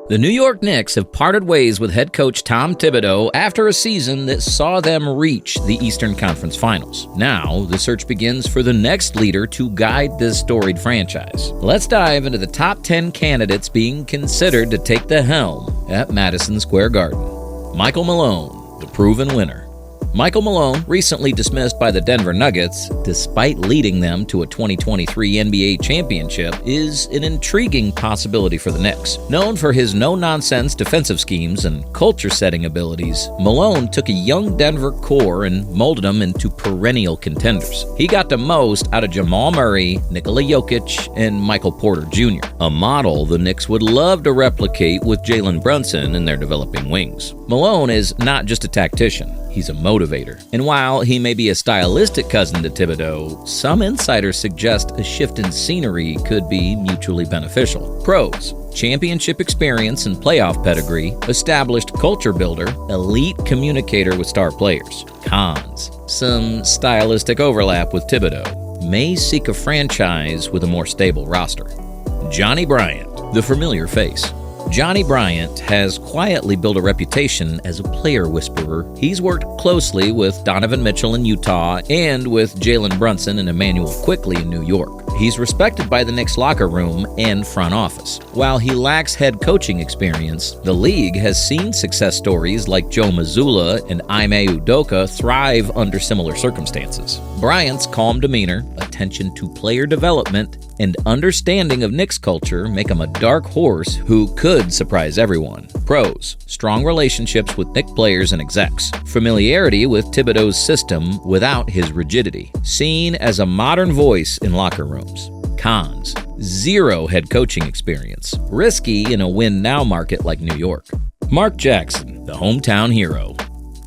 The New York Knicks have parted ways with head coach Tom Thibodeau after a season that saw them reach the Eastern Conference Finals. Now, the search begins for the next leader to guide this storied franchise. Let's dive into the top 10 candidates being considered to take the helm at Madison Square Garden. Michael Malone, the proven winner. Michael Malone, recently dismissed by the Denver Nuggets, despite leading them to a 2023 NBA championship, is an intriguing possibility for the Knicks. Known for his no-nonsense defensive schemes and culture-setting abilities, Malone took a young Denver core and molded them into perennial contenders. He got the most out of Jamal Murray, Nikola Jokic, and Michael Porter Jr., a model the Knicks would love to replicate with Jalen Brunson in their developing wings. Malone is not just a tactician. He's a motivator. And while he may be a stylistic cousin to Thibodeau, some insiders suggest a shift in scenery could be mutually beneficial. Pros: championship experience and playoff pedigree, established culture builder, elite communicator with star players. Cons: some stylistic overlap with Thibodeau. May seek a franchise with a more stable roster. Johnnie Bryant, the familiar face. Johnnie Bryant has quietly built a reputation as a player whisperer. He's worked closely with Donovan Mitchell in Utah and with Jalen Brunson and Emmanuel Quickley in New York. He's respected by the Knicks locker room and front office. While he lacks head coaching experience, the league has seen success stories like Joe Mazzulla and Ime Udoka thrive under similar circumstances. Bryant's calm demeanor, attention to player development, and understanding of Knicks culture make him a dark horse who could surprise everyone. Pros: strong relationships with Knicks players and execs. Familiarity with Thibodeau's system without his rigidity. Seen as a modern voice in locker rooms. Cons: zero head coaching experience. Risky in a win-now market like New York. Mark Jackson, the hometown hero.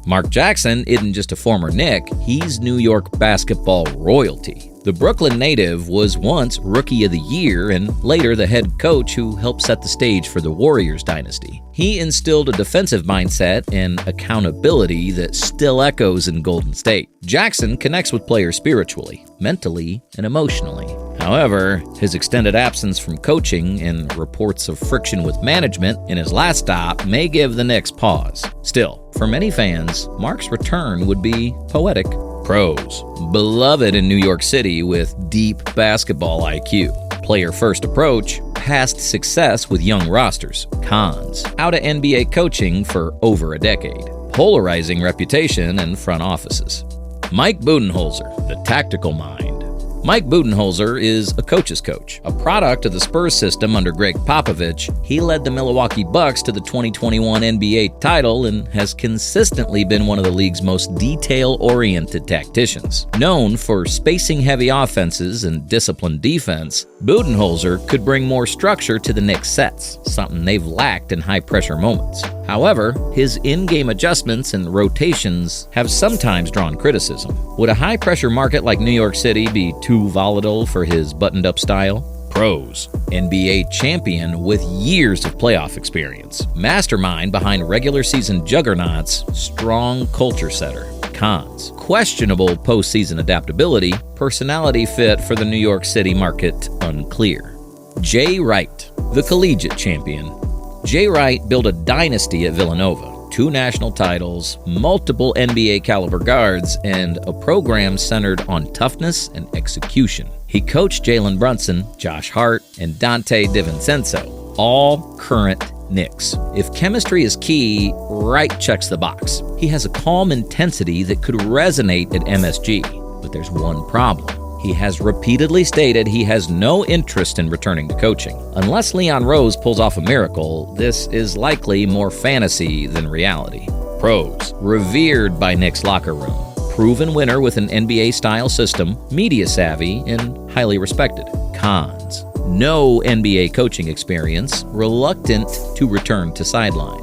Mark Jackson isn't just a former Knick, he's New York basketball royalty. The Brooklyn native was once Rookie of the Year and later the head coach who helped set the stage for the Warriors dynasty. He instilled a defensive mindset and accountability that still echoes in Golden State. Jackson connects with players spiritually, mentally, and emotionally. However, his extended absence from coaching and reports of friction with management in his last stop may give the Knicks pause. Still, for many fans, Mark's return would be poetic. Pros: beloved in New York City with deep basketball IQ. Player-first approach, past success with young rosters. Cons: out of NBA coaching for over a decade. Polarizing reputation in front offices. Mike Budenholzer, the tactical mind. Mike Budenholzer is a coach's coach. A product of the Spurs system under Greg Popovich, he led the Milwaukee Bucks to the 2021 NBA title and has consistently been one of the league's most detail-oriented tacticians. Known for spacing-heavy offenses and disciplined defense, Budenholzer could bring more structure to the Knicks' sets, something they've lacked in high-pressure moments. However, his in-game adjustments and rotations have sometimes drawn criticism. Would a high-pressure market like New York City be too volatile for his buttoned-up style? Pros: NBA champion with years of playoff experience. Mastermind behind regular season juggernauts, strong culture setter. Cons: questionable postseason adaptability, personality fit for the New York City market unclear. Jay Wright, the collegiate champion. Jay Wright built a dynasty at Villanova. 2 national titles, multiple NBA caliber guards, and a program centered on toughness and execution. He coached Jalen Brunson, Josh Hart, and Dante DiVincenzo, all current Knicks. If chemistry is key, Wright checks the box. He has a calm intensity that could resonate at MSG, but there's one problem. He has repeatedly stated he has no interest in returning to coaching. Unless Leon Rose pulls off a miracle, this is likely more fantasy than reality. Pros: revered by Knicks locker room. Proven winner with an NBA-style system, media savvy, and highly respected. Cons: no NBA coaching experience, reluctant to return to sideline.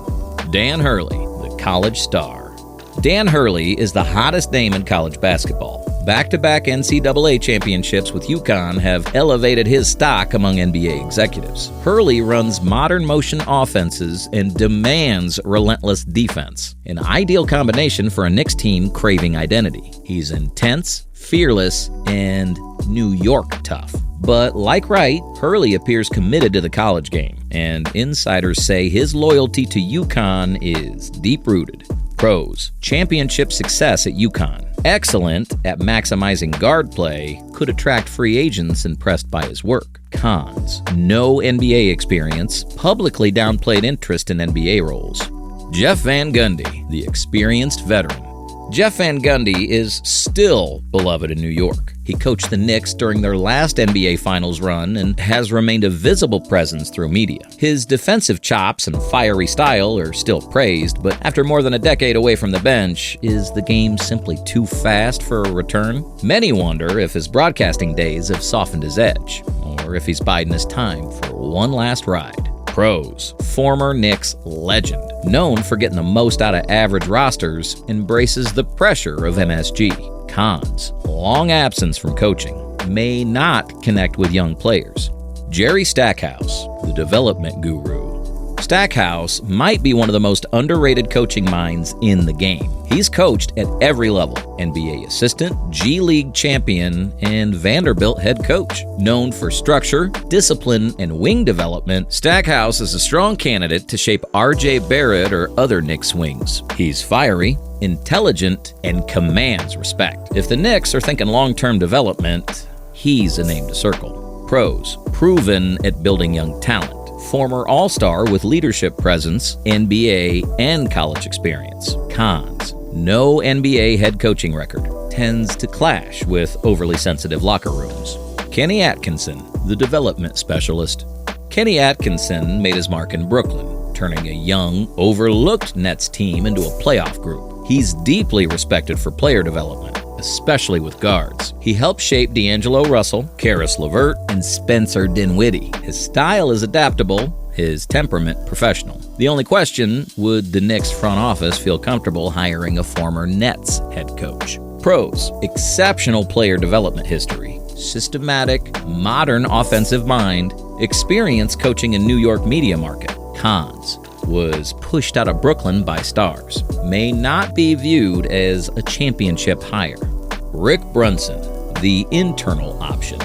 Dan Hurley, the college star. Dan Hurley is the hottest name in college basketball. Back-to-back NCAA championships with UConn have elevated his stock among NBA executives. Hurley runs modern motion offenses and demands relentless defense, an ideal combination for a Knicks team craving identity. He's intense, fearless, and New York tough. But like Wright, Hurley appears committed to the college game and insiders say his loyalty to UConn is deep-rooted. Pros: championship success at UConn. Excellent at maximizing guard play, could attract free agents impressed by his work. Cons: no NBA experience, publicly downplayed interest in NBA roles. Jeff Van Gundy, the experienced veteran. Jeff Van Gundy is still beloved in New York. He coached the Knicks during their last NBA Finals run and has remained a visible presence through media. His defensive chops and fiery style are still praised, but after more than a decade away from the bench, is the game simply too fast for a return? Many wonder if his broadcasting days have softened his edge, or if he's biding his time for one last ride. Pros: former Knicks legend, known for getting the most out of average rosters, embraces the pressure of MSG. Cons: long absence from coaching, may not connect with young players. Jerry Stackhouse, the development guru. Stackhouse might be one of the most underrated coaching minds in the game. He's coached at every level: NBA assistant, G League champion, and Vanderbilt head coach. Known for structure, discipline, and wing development, Stackhouse is a strong candidate to shape R.J. Barrett or other Knicks wings. He's fiery, intelligent, and commands respect. If the Knicks are thinking long-term development, he's a name to circle. Pros: proven at building young talent. Former All-Star with leadership presence, NBA, and college experience. Cons: no NBA head coaching record. Tends to clash with overly sensitive locker rooms. Kenny Atkinson, the development specialist. Kenny Atkinson made his mark in Brooklyn, turning a young, overlooked Nets team into a playoff group. He's deeply respected for player development, especially with guards. He helped shape D'Angelo Russell, Karis LeVert, and Spencer Dinwiddie. His style is adaptable, his temperament professional. The only question: would the Knicks front office feel comfortable hiring a former Nets head coach? Pros: exceptional player development history, systematic, modern offensive mind, experience coaching in New York media market. Cons: was pushed out of Brooklyn by stars. May not be viewed as a championship hire. Rick Brunson, the internal option.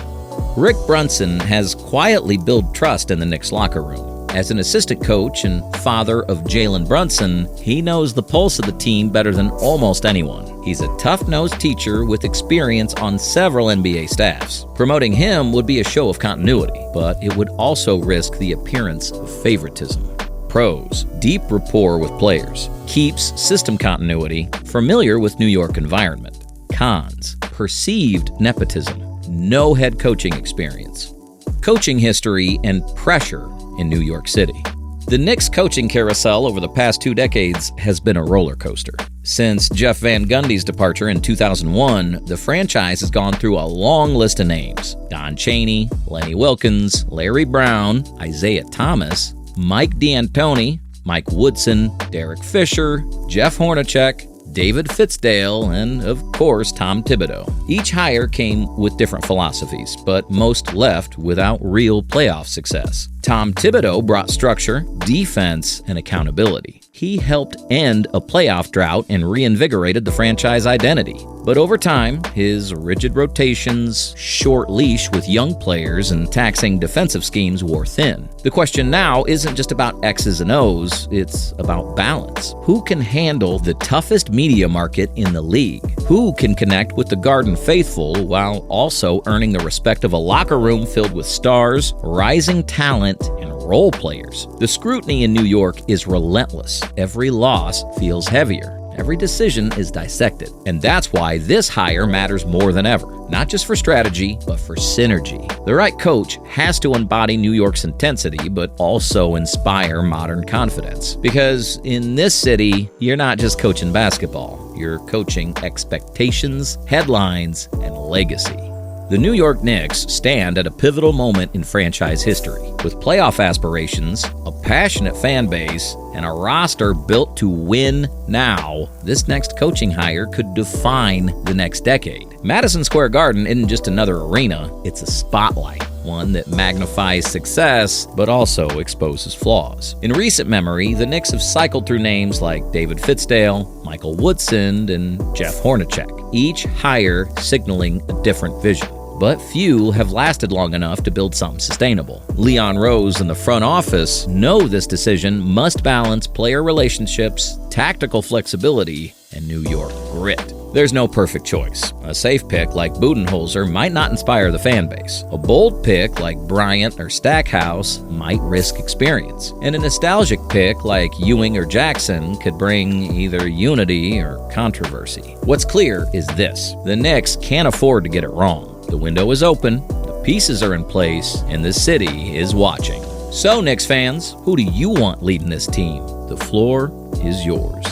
Rick Brunson has quietly built trust in the Knicks locker room. As an assistant coach and father of Jalen Brunson, he knows the pulse of the team better than almost anyone. He's a tough-nosed teacher with experience on several NBA staffs. Promoting him would be a show of continuity, but it would also risk the appearance of favoritism. Pros: deep rapport with players, keeps system continuity, familiar with New York environment. Cons: perceived nepotism, no head coaching experience. Coaching history and pressure in New York City. The Knicks coaching carousel over the past 2 decades has been a roller coaster. Since Jeff Van Gundy's departure in 2001, the franchise has gone through a long list of names: Don Chaney, Lenny Wilkens, Larry Brown, Isaiah Thomas, Mike D'Antoni, Mike Woodson, Derek Fisher, Jeff Hornacek, David Fitzdale, and, of course, Tom Thibodeau. Each hire came with different philosophies, but most left without real playoff success. Tom Thibodeau brought structure, defense, and accountability. He helped end a playoff drought and reinvigorated the franchise identity. But over time, his rigid rotations, short leash with young players, and taxing defensive schemes wore thin. The question now isn't just about X's and O's, it's about balance. Who can handle the toughest media market in the league? Who can connect with the Garden faithful while also earning the respect of a locker room filled with stars, rising talent, and role players? The scrutiny in New York is relentless. Every loss feels heavier. Every decision is dissected. And that's why this hire matters more than ever. Not just for strategy, but for synergy. The right coach has to embody New York's intensity, but also inspire modern confidence. Because in this city, you're not just coaching basketball. You're coaching expectations, headlines, and legacy. The New York Knicks stand at a pivotal moment in franchise history. With playoff aspirations, a passionate fan base, and a roster built to win now, this next coaching hire could define the next decade. Madison Square Garden isn't just another arena, it's a spotlight. One that magnifies success, but also exposes flaws. In recent memory, the Knicks have cycled through names like David Fitzdale, Michael Woodson, and Jeff Hornacek, each hire signaling a different vision. but few have lasted long enough to build something sustainable. Leon Rose and the front office know this decision must balance player relationships, tactical flexibility, and New York grit. There's no perfect choice. A safe pick like Budenholzer might not inspire the fan base. A bold pick like Bryant or Stackhouse might risk experience. And a nostalgic pick like Ewing or Jackson could bring either unity or controversy. What's clear is this: the Knicks can't afford to get it wrong. The window is open, the pieces are in place, and the city is watching. So, Knicks fans, who do you want leading this team? The floor is yours.